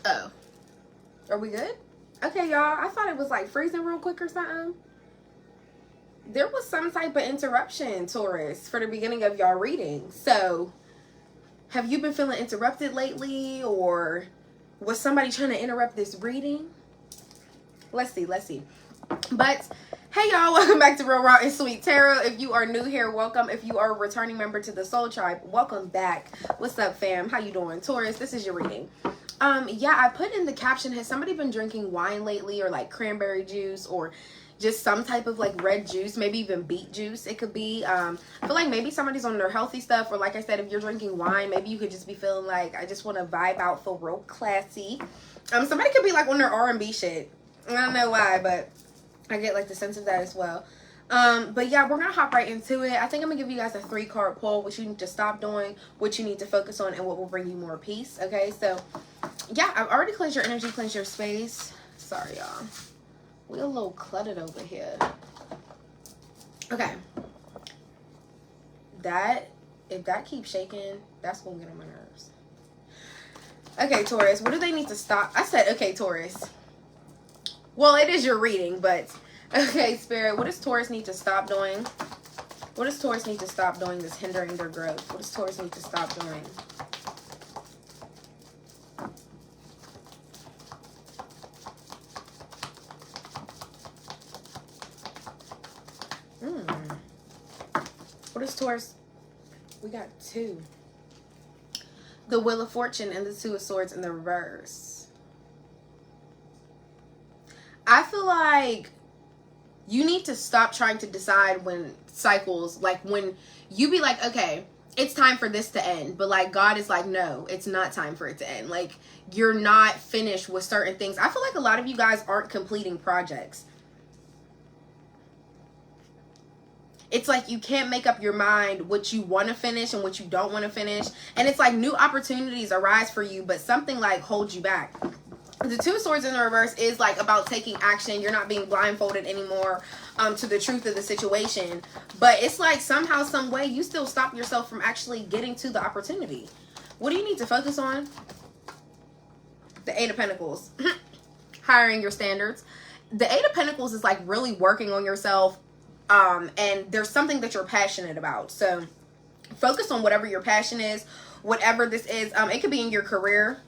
Oh. Are we good? Okay, y'all. I thought it was like freezing real quick or something. There was some type of interruption, Taurus, for the beginning of y'all reading. So, have you been feeling interrupted lately? Or was somebody trying to interrupt this reading? Let's see. But, hey y'all, welcome back to Real Raw and Sweet Tarot. If you are new here, welcome. If you are a returning member to the Soul Tribe, welcome back. What's up, fam? How you doing? Taurus, this is your reading. Yeah, I put in the caption, has somebody been drinking wine lately, or like cranberry juice, or just some type of like red juice, maybe even beet juice it could be. I feel like maybe somebody's on their healthy stuff, or like I said, if you're drinking wine, maybe you could just be feeling like, I just want to vibe out, feel real classy. Somebody could be like on their R&B shit. I don't know why, but I get like the sense of that as well. But yeah, we're gonna hop right into it. I think I'm gonna give you guys a 3-card pull, what you need to stop doing, what you need to focus on, and what will bring you more peace. Okay, so yeah, I've already cleansed your energy, cleansed your space. Sorry, y'all. We're a little cluttered over here. Okay. If that keeps shaking, that's gonna get on my nerves. Okay, Taurus, what do they need to stop? I said, okay, Taurus. Well, it is your reading, but okay, Spirit, what does Taurus need to stop doing? What does Taurus need to stop doing that's hindering their growth? What does Taurus need to stop doing? What is Taurus? We got 2. The Wheel of Fortune and the 2 of Swords in the reverse. I feel like you need to stop trying to decide when cycles, like when you be like, okay, it's time for this to end. But like God is like, no, it's not time for it to end. Like you're not finished with certain things. I feel like a lot of you guys aren't completing projects. It's like you can't make up your mind what you want to finish and what you don't want to finish. And it's like new opportunities arise for you, but something like holds you back. The 2 of Swords in the reverse is like about taking action. You're not being blindfolded anymore to the truth of the situation. But it's like somehow, some way, you still stop yourself from actually getting to the opportunity. What do you need to focus on? The 8 of Pentacles. Hiring your standards. The 8 of Pentacles is like really working on yourself. And there's something that you're passionate about. So focus on whatever your passion is, whatever this is. It could be in your career.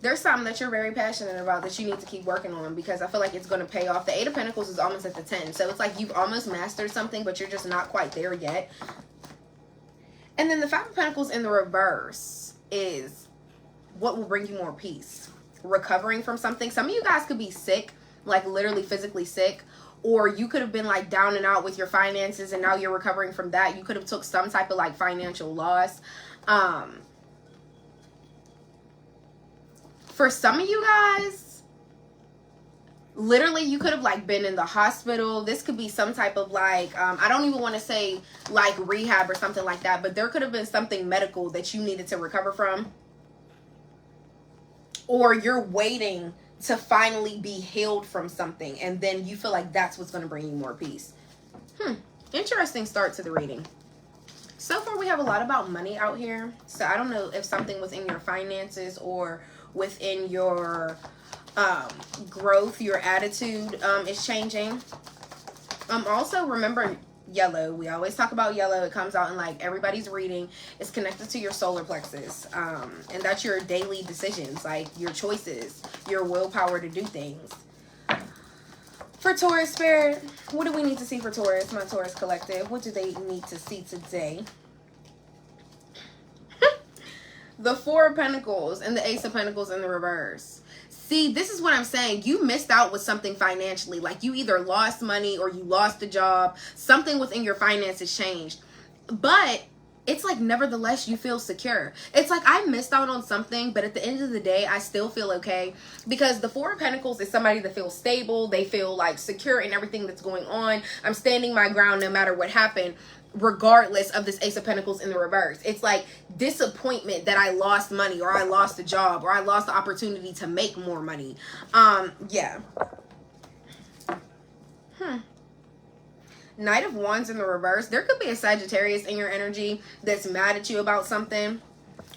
There's something that you're very passionate about that you need to keep working on, because I feel like it's going to pay off. The 8 of Pentacles is almost at the 10. So it's like you've almost mastered something, but you're just not quite there yet. And then the 5 of Pentacles in the reverse is what will bring you more peace. Recovering from something. Some of you guys could be sick, like literally physically sick, or you could have been like down and out with your finances and now you're recovering from that. You could have took some type of like financial loss. For some of you guys, literally you could have like been in the hospital. This could be some type of like I don't even want to say like rehab or something like that, but there could have been something medical that you needed to recover from, or you're waiting to finally be healed from something, and then you feel like that's what's going to bring you more peace. Interesting start to the reading. So far we have a lot about money out here, so I don't know if something within your finances or within your growth, your attitude is changing. Also remember yellow. We always talk about yellow. It comes out in like everybody's reading. It's connected to your solar plexus, and that's your daily decisions, like your choices, your willpower to do things. For Taurus Spirit, what do we need to see for Taurus, my Taurus collective? What do they need to see today? The 4 of Pentacles and the Ace of Pentacles in the reverse. See, this is what I'm saying. You missed out with something financially. Like you either lost money or you lost a job. Something within your finances changed. But it's like nevertheless you feel secure. It's like I missed out on something, but at the end of the day I still feel okay, because the 4 of Pentacles is somebody that feels stable. They feel like secure in everything that's going on. I'm standing my ground no matter what happened, regardless of this Ace of Pentacles in the reverse. It's like disappointment that I lost money, or I lost a job, or I lost the opportunity to make more money. Yeah. Knight of Wands in the reverse. There could be a Sagittarius in your energy that's mad at you about something.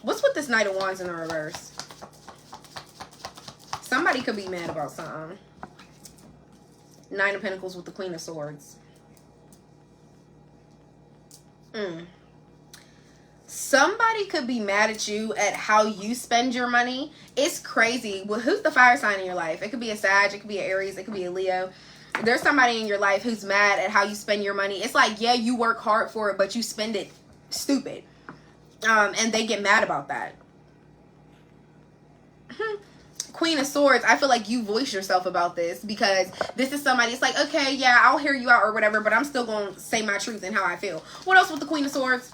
What's with this Knight of Wands in the reverse? Somebody could be mad about something. Nine of Pentacles with the Queen of Swords. Somebody could be mad at you at how you spend your money. It's crazy. Well, who's the fire sign in your life? It could be a Sag, it could be an Aries, it could be a Leo. There's somebody in your life who's mad at how you spend your money. It's like, yeah, you work hard for it, but you spend it stupid. And they get mad about that. Queen of Swords, I feel like you voice yourself about this, because this is somebody, it's like, okay, yeah, I'll hear you out or whatever, but I'm still going to say my truth and how I feel. What else with the Queen of Swords?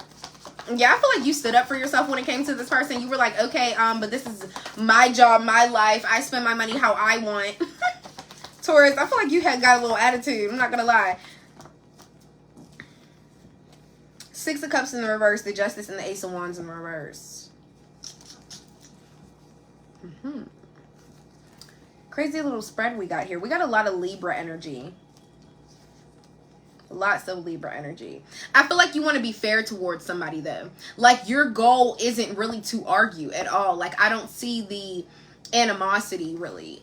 Yeah, I feel like you stood up for yourself when it came to this person. You were like, okay, but this is my job, my life. I spend my money how I want. Taurus, I feel like you had got a little attitude. I'm not going to lie. Six of Cups in the reverse, the Justice, and the Ace of Wands in the reverse. Crazy little spread we got here. We got a lot of Libra energy. Lots of Libra energy. I feel like you want to be fair towards somebody, though. Like, your goal isn't really to argue at all. Like, I don't see the animosity, really.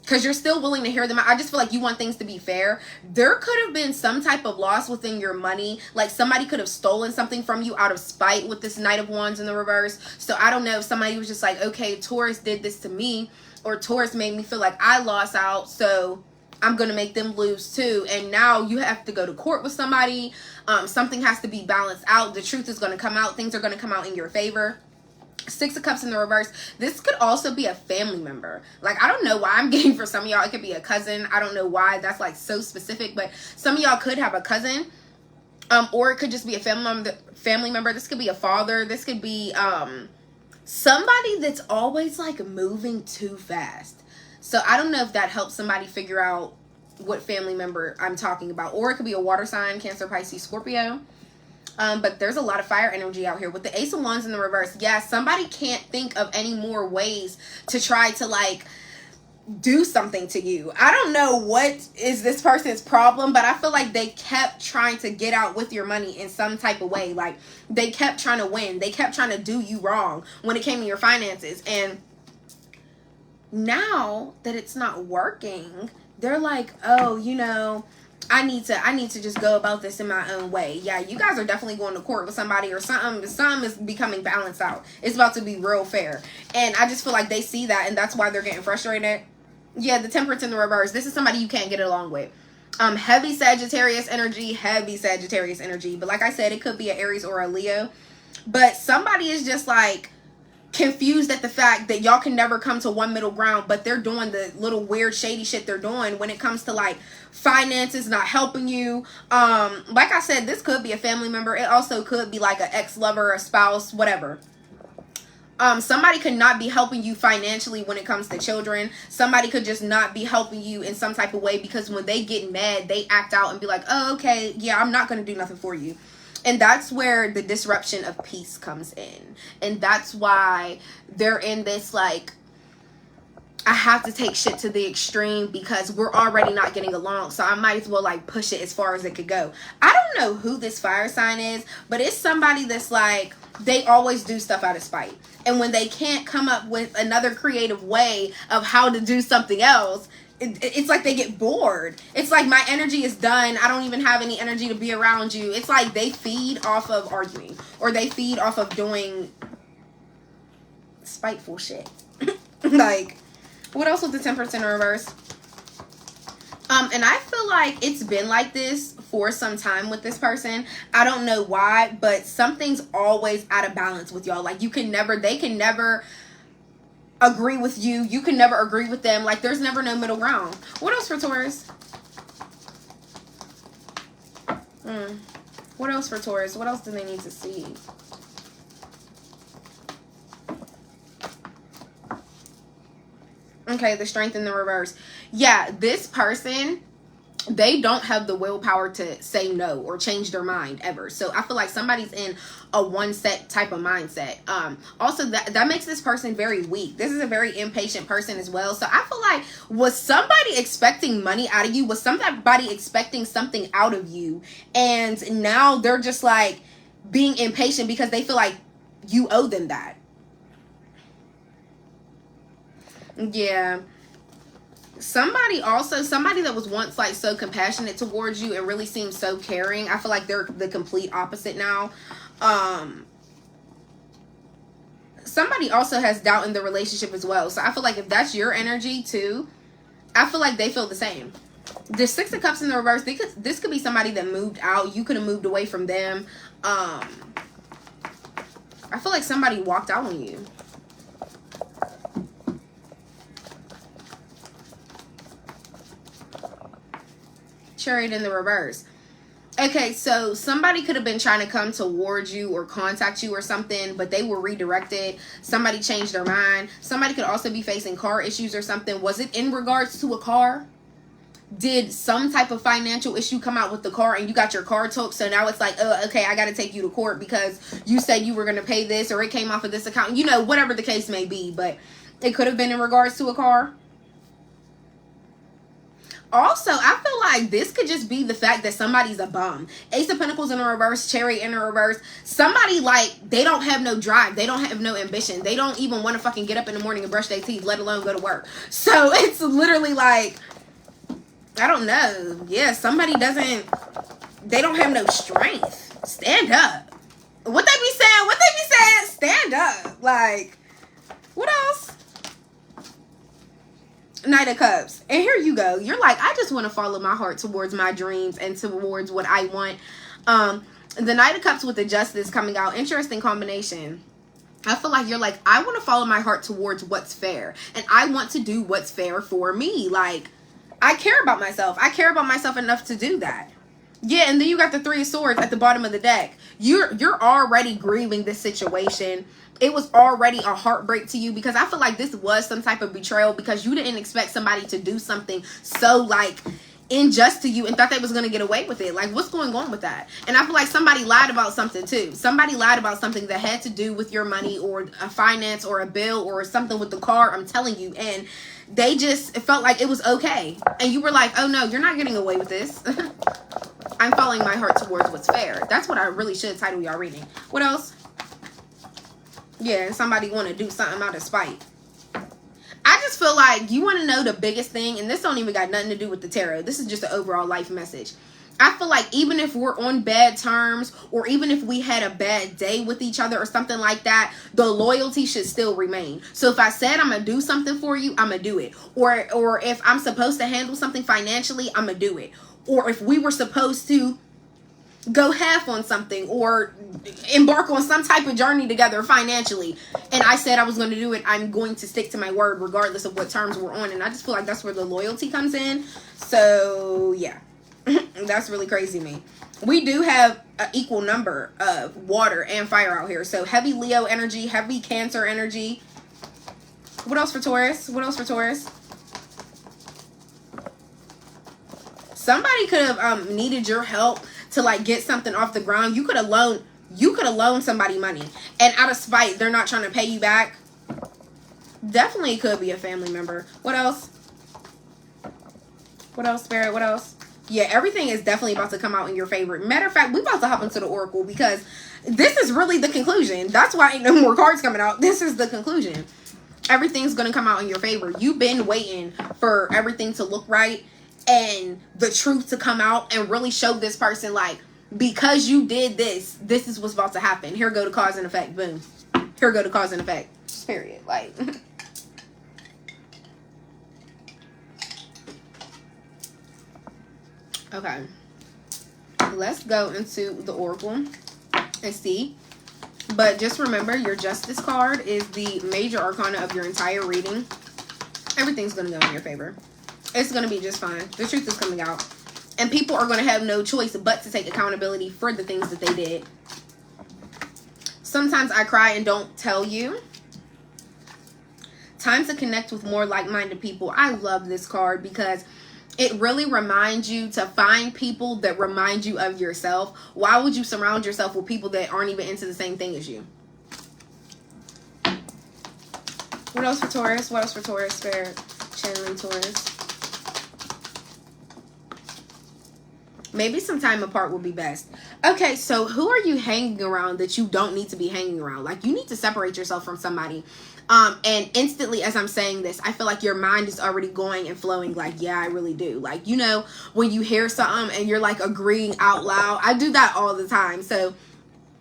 Because you're still willing to hear them out. I just feel like you want things to be fair. There could have been some type of loss within your money. Like, somebody could have stolen something from you out of spite with this Knight of Wands in the reverse. So, I don't know if somebody was just like, okay, Taurus did this to me. Or Taurus made me feel like I lost out. So, I'm going to make them lose too. And now you have to go to court with somebody. Something has to be balanced out. The truth is going to come out. Things are going to come out in your favor. Six of Cups in the reverse. This could also be a family member. Like, I don't know why I'm getting for some of y'all. It could be a cousin. I don't know why that's like so specific. But some of y'all could have a cousin. Or it could just be a family member. This could be a father. This could be somebody that's always like moving too fast. So I don't know if that helps somebody figure out what family member I'm talking about. Or it could be a water sign, Cancer, Pisces, Scorpio. But there's a lot of fire energy out here. With the Ace of Wands in the reverse, yeah, somebody can't think of any more ways to try to like do something to you. I don't know what is this person's problem, but I feel like they kept trying to get out with your money in some type of way. Like, they kept trying to win. They kept trying to do you wrong when it came to your finances. And now that it's not working, they're like, oh, you know, I need to just go about this in my own way. Yeah, you guys are definitely going to court with somebody, or something is becoming balanced out. It's about to be real fair. And I just feel like they see that, and that's why they're getting frustrated. Yeah, the Temperance in the reverse. This is somebody you can't get along with. Heavy Sagittarius energy. But like I said, it could be an Aries or a Leo. But somebody is just like confused at the fact that y'all can never come to one middle ground, but they're doing the little weird shady shit they're doing when it comes to like finances, not helping you. Like I said, this could be a family member. It also could be like an ex-lover, a spouse, whatever. Somebody could not be helping you financially when it comes to children. Somebody could just not be helping you in some type of way, because when they get mad, they act out and be like, oh, okay, yeah, I'm not going to do nothing for you. And that's where the disruption of peace comes in. And that's why they're in this, like, I have to take shit to the extreme because we're already not getting along. So I might as well, like, push it as far as it could go. I don't know who this fire sign is, but it's somebody that's like, they always do stuff out of spite. And when they can't come up with another creative way of how to do something else, it's like they get bored. It's like, my energy is done. I don't even have any energy to be around you. It's like they feed off of arguing, or they feed off of doing spiteful shit. Like, what else with the Temperance in reverse? And I feel like it's been like this for some time with this person. I don't know why, but something's always out of balance with y'all. Like, they can never agree with you. You can never agree with them. Like, there's never no middle ground. What else for Taurus? What else for Taurus? What else do they need to see? Okay, the Strength in the reverse. Yeah, this person, they don't have the willpower to say no or change their mind ever. So I feel like somebody's in a one set type of mindset. Also, that makes this person very weak. This is a very impatient person as well. So I feel like, was somebody expecting money out of you? Was somebody expecting something out of you? And now they're just like being impatient because they feel like you owe them that. Yeah. Somebody that was once like so compassionate towards you and really seemed so caring, I feel like they're the complete opposite now. Somebody also has doubt in the relationship as well. So I feel like if that's your energy too, I feel like they feel the same. The Six of Cups in the reverse, this could be somebody that moved out. You could have moved away from them. I feel like somebody walked out on you. Chariot in the reverse. Okay, so somebody could have been trying to come towards you or contact you or something, but they were redirected. Somebody changed their mind. Somebody could also be facing car issues or something. Was it in regards to a car? Did some type of financial issue come out with the car and you got your car took? So now it's like, oh, okay, I got to take you to court because you said you were going to pay this, or it came off of this account. You know, whatever the case may be, but it could have been in regards to a car. Also, I feel like this could just be the fact that somebody's a bum. Ace of Pentacles in the reverse, Chariot in the reverse. Somebody, like, they don't have no drive. They don't have no ambition. They don't even want to fucking get up in the morning and brush their teeth, let alone go to work. So it's literally like, I don't know. Yeah, somebody doesn't, they don't have no strength. Stand up. What they be saying? Stand up. Like, what else? Knight of Cups. And here you go. You're like, I just want to follow my heart towards my dreams and towards what I want. The Knight of Cups with the Justice coming out. Interesting combination. I feel like you're like, I want to follow my heart towards what's fair. And I want to do what's fair for me. Like, I care about myself. I care about myself enough to do that. Yeah, and then you got the Three of Swords at the bottom of the deck. You're already grieving this situation. It was already a heartbreak to you because I feel like this was some type of betrayal because you didn't expect somebody to do something so like unjust to you and thought they was going to get away with it. Like, what's going on with that? And I feel like somebody lied about something too. Somebody lied about something that had to do with your money or a finance or a bill or something with the car. I'm telling you. And they just felt like it was okay. And you were like, oh no, you're not getting away with this. I'm following my heart towards what's fair. That's what I really should title y'all reading. What else? Yeah, somebody want to do something out of spite. I just feel like you want to know the biggest thing, and this don't even got nothing to do with the tarot. This is just an overall life message. I feel like even if we're on bad terms, or even if we had a bad day with each other or something like that, the loyalty should still remain. So if I said I'm going to do something for you, I'm going to do it. Or if I'm supposed to handle something financially, I'm going to do it. Or if we were supposed to go half on something or embark on some type of journey together financially, and I said I was going to do it, I'm going to stick to my word regardless of what terms we're on. And I just feel like that's where the loyalty comes in. So yeah, that's really crazy to me. We do have an equal number of water and fire out here. So heavy Leo energy, heavy Cancer energy. What else for Taurus? What else for Taurus? Somebody could have needed your help to like get something off the ground. You could have loaned somebody money, and out of spite, they're not trying to pay you back. Definitely could be a family member. What else? What else, Spirit? What else? Yeah, everything is definitely about to come out in your favor. Matter of fact, we about to hop into the Oracle because this is really the conclusion. That's why ain't no more cards coming out. This is the conclusion. Everything's going to come out in your favor. You've been waiting for everything to look right and the truth to come out and really show this person, like, because you did this, this is what's about to happen. Here go the cause and effect. Boom. Here go the cause and effect. Period. Like, okay. Let's go into the Oracle and see. But just remember, your Justice card is the major arcana of your entire reading. Everything's going to go in your favor. It's going to be just fine. The truth is coming out. And people are going to have no choice but to take accountability for the things that they did. Sometimes I cry and don't tell you. Time to connect with more like-minded people. I love this card because it really reminds you to find people that remind you of yourself. Why would you surround yourself with people that aren't even into the same thing as you? What else for Taurus? What else for Taurus? Spirit, channeling Taurus. Maybe some time apart will be best. Okay, so who are you hanging around that you don't need to be hanging around? Like, you need to separate yourself from somebody. And instantly, as I'm saying this, I feel like your mind is already going and flowing like, yeah, I really do. Like, you know, when you hear something and you're like agreeing out loud, I do that all the time. So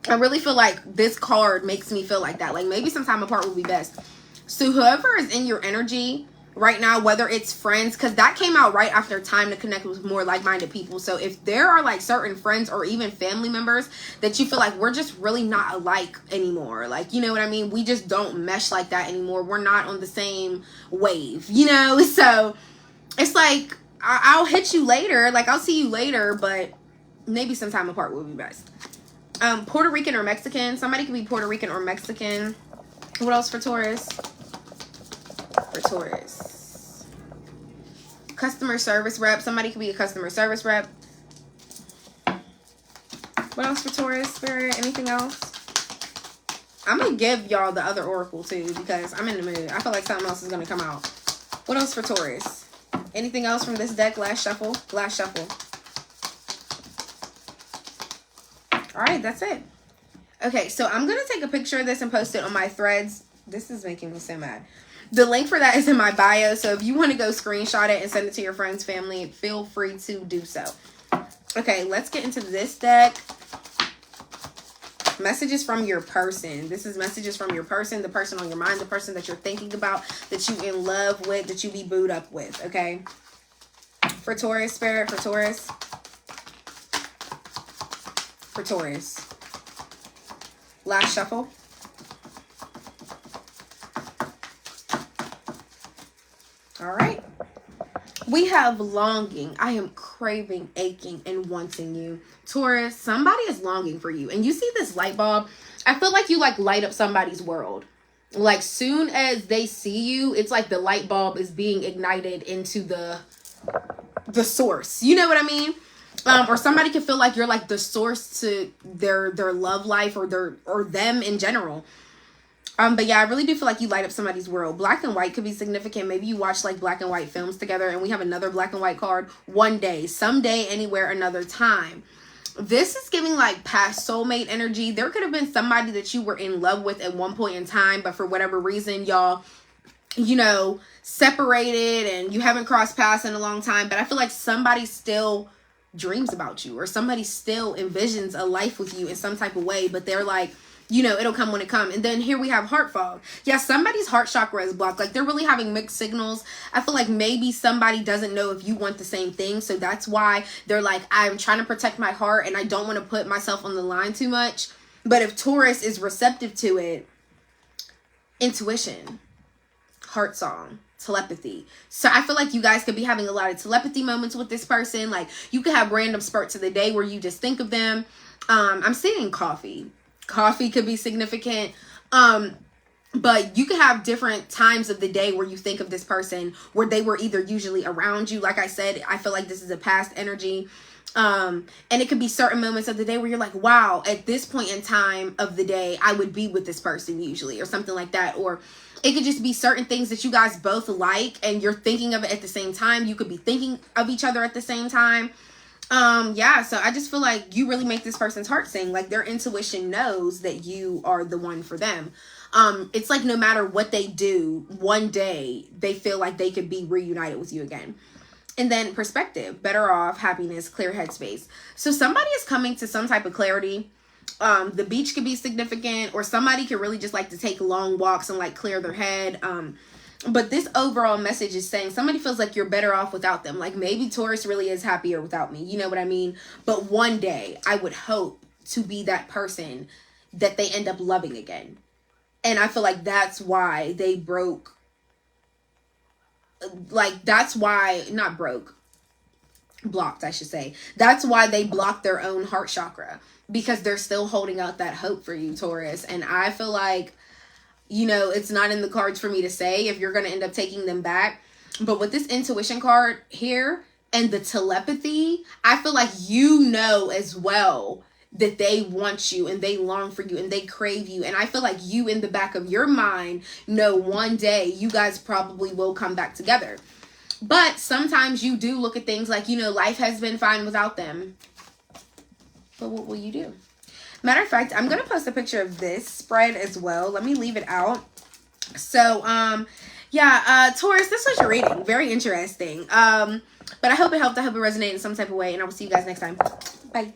I really feel like this card makes me feel like that. Like, maybe some time apart would be best. So whoever is in your energy right now, whether it's friends, because that came out right after time to connect with more like-minded people. So if there are like certain friends or even family members that you feel like we're just really not alike anymore, like, you know what I mean, we just don't mesh like that anymore, we're not on the same wave, you know. So it's like, I'll hit you later, like I'll see you later, but maybe some time apart would be best. Puerto Rican or Mexican, somebody could be Puerto Rican or Mexican. What else for Taurus? For Taurus, customer service rep, somebody could be a customer service rep. What else for Taurus, Spirit? Anything else? I'm gonna give y'all the other oracle too, because I'm in the mood. I feel like something else is gonna come out. What else for Taurus? Anything else from this deck? Last shuffle. Last shuffle. All right, that's it. Okay, so I'm gonna take a picture of this and post it on my threads. This is making me so mad. The link for that is in my bio, so if you want to go screenshot it and send it to your friends, family, feel free to do so. Okay, let's get into this deck. Messages from your person. This is messages from your person, the person on your mind, the person that you're thinking about, that you in love with, that you be booed up with, okay? For Taurus, Spirit, for Taurus. For Taurus. Last shuffle. All right. We have longing. I am craving, aching, and wanting you. Taurus, somebody is longing for you. And you see this light bulb? I feel like you like light up somebody's world. Like, soon as they see you, it's like the light bulb is being ignited into the source. You know what I mean? Or somebody can feel like you're like the source to their love life or them in general. But yeah, I really do feel like you light up somebody's world. Black and white could be significant. Maybe you watch like black and white films together, and we have another black and white card. One day, someday, anywhere, another time. This is giving like past soulmate energy. There could have been somebody that you were in love with at one point in time, but for whatever reason, y'all, you know, separated and you haven't crossed paths in a long time. But I feel like somebody still dreams about you, or somebody still envisions a life with you in some type of way, but they're like, you know, it'll come when it comes. And then here we have heart fog. Yeah, somebody's heart chakra is blocked. Like, they're really having mixed signals. I feel like maybe somebody doesn't know if you want the same thing. So that's why they're like, I'm trying to protect my heart and I don't want to put myself on the line too much. But if Taurus is receptive to it, intuition, heart song, telepathy. So I feel like you guys could be having a lot of telepathy moments with this person. Like, you could have random spurts of the day where you just think of them. I'm seeing coffee. Coffee could be significant. But you could have different times of the day where you think of this person, where they were either usually around you. Like I said, I feel like this is a past energy. And it could be certain moments of the day where you're like, wow, at this point in time of the day, I would be with this person usually, or something like that. Or it could just be certain things that you guys both like and you're thinking of it at the same time. You could be thinking of each other at the same time. Yeah, so I just feel like you really make this person's heart sing. Like, their intuition knows that you are the one for them. It's like no matter what they do, one day they feel like they could be reunited with you again. And then perspective, better off, happiness, clear headspace. So somebody is coming to some type of clarity. The beach could be significant, or somebody could really just like to take long walks and like clear their head. But this overall message is saying somebody feels like you're better off without them. Like, maybe Taurus really is happier without me. You know what I mean? But one day I would hope to be that person that they end up loving again. And I feel like that's why they broke. Like, that's why, not broke, blocked, I should say. That's why they blocked their own heart chakra, because they're still holding out that hope for you, Taurus. And I feel like, you know, it's not in the cards for me to say if you're going to end up taking them back. But with this intuition card here and the telepathy, I feel like you know as well that they want you and they long for you and they crave you. And I feel like you, in the back of your mind, know one day you guys probably will come back together. But sometimes you do look at things like, you know, life has been fine without them. But what will you do? Matter of fact, I'm going to post a picture of this spread as well. Let me leave it out. So, yeah, Taurus, this was your reading. Very interesting. But I hope it helped. I hope it resonated in some type of way. And I will see you guys next time. Bye.